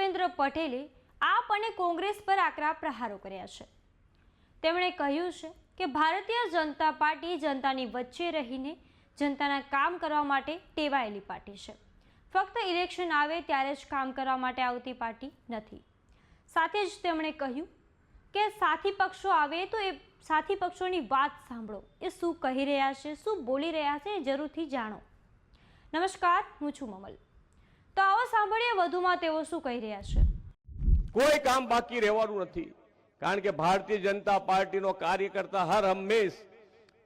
ભૂપેન્દ્ર પટેલે આપ અને કોંગ્રેસ પર આકરા પ્રહારો કર્યા છે। તેમણે કહ્યું છે કે ભારતીય જનતા પાર્ટી જનતાની વચ્ચે રહીને જનતાના કામ કરવા માટે ટેવાયેલી પાર્ટી છે। ફક્ત ઇલેક્શન આવે ત્યારે જ કામ કરવા માટે આવતી પાર્ટી નથી। સાથે જ તેમણે કહ્યું કે સાથી પક્ષો આવે તો એ સાથી પક્ષોની વાત સાંભળો, એ શું કહી રહ્યા છે, શું બોલી રહ્યા છે, એ જરૂરથી જાણો। નમસ્કાર, હું છું મમલ। તો આવો સાંભળીએ વધુમાં તેઓ શું કહી રહ્યા છે। કોઈ કામ બાકી રહેવાનું નથી, કારણ કે ભારતીય જનતા પાર્ટીનો કાર્યકર્તા હર હંમેશ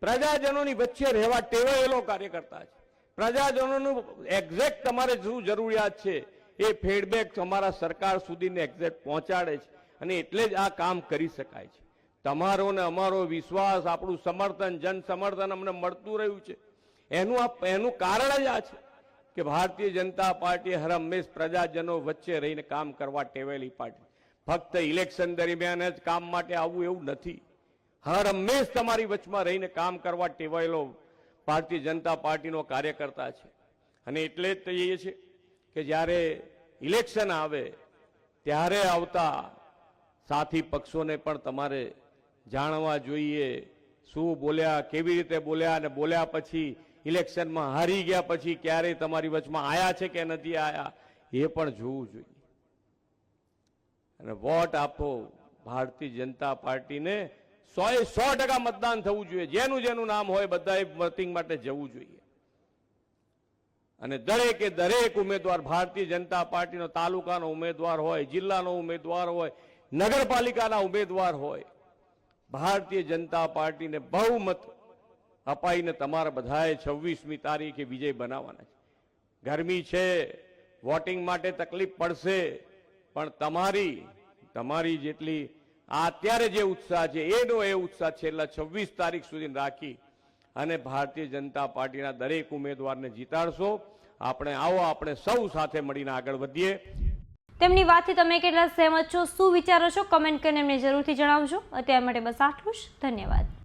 પ્રજાજનોની વચ્ચે રહેવા ટેવાયેલો કાર્યકર્તા છે। પ્રજાજનોનું એક્ઝેક્ટ તમારે શું જરૂરિયાત છે એ ફીડબેક તમારા સરકાર સુધીને એક્ઝેક્ટ પહોંચાડે છે, અને એટલે જ આ કામ કરી શકાય છે। તમારો ને અમારો વિશ્વાસ, આપણું સમર્થન, જન સમર્થન અમને મળતું રહ્યું છે, એનું કારણ જ આ છે કે ભારતીય જનતા પાર્ટી હર હંમેશ પ્રજાજનો વચ્ચે રહીને કામ કરવા ટેવાયેલી પાર્ટી। ફક્ત ઇલેક્શન દરમિયાન જ કામ માટે આવવું એવું નથી, હર હંમેશ તમારી વચમાં રહીને કામ કરવા ટેવાયેલો ભારતીય જનતા પાર્ટીનો કાર્યકર્તા છે। અને એટલે જ કહીએ છીએ કે જ્યારે ઇલેક્શન આવે ત્યારે આવતા સાથી પક્ષોને પણ તમારે જાણવા જોઈએ શું બોલ્યા, કેવી રીતે બોલ્યા, અને બોલ્યા પછી ઇલેક્શનમાં હારી ગયા પછી ક્યારે તમારી વચમાં આયા છે કે નથી આયા એ પણ જોવું જોઈએ। અને વોટ આપો ભારતીય જનતા પાર્ટીને, 100% મતદાન થવું જોઈએ। જેનું જેનું નામ હોય બધાએ વોટિંગ માટે જવું જોઈએ। અને દરેકે દરેક ઉમેદવાર ભારતીય જનતા પાર્ટીનો તાલુકાનો ઉમેદવાર હોય, જિલ્લાનો ઉમેદવાર હોય, નગરપાલિકાના ઉમેદવાર હોય, ભારતીય જનતા પાર્ટીને બહુમત અપાઈને તમારા બધાએ 26મી તારીખે વિજય બનાવવાના છે। ગરમી છે, વોટિંગ માટે તકલીફ પડશે, પણ તમારી જેટલી અત્યારે જે ઉત્સાહ છે એનો એ ઉત્સાહ છેલ્લા 26 તારીખ સુધી રાખી અને ભારતીય જનતા પાર્ટીના દરેક ઉમેદવારને જીતાડશો। આપણે સૌ સાથે મળીને આગળ વધીએ। તેમની વાતથી તમે કેટલા સહેમત છો, શું વિચારો છો, કમેન્ટ કરીને એમને જરૂરથી જણાવજો। અત્યાર માટે બસ આટલું જ। ધન્યવાદ।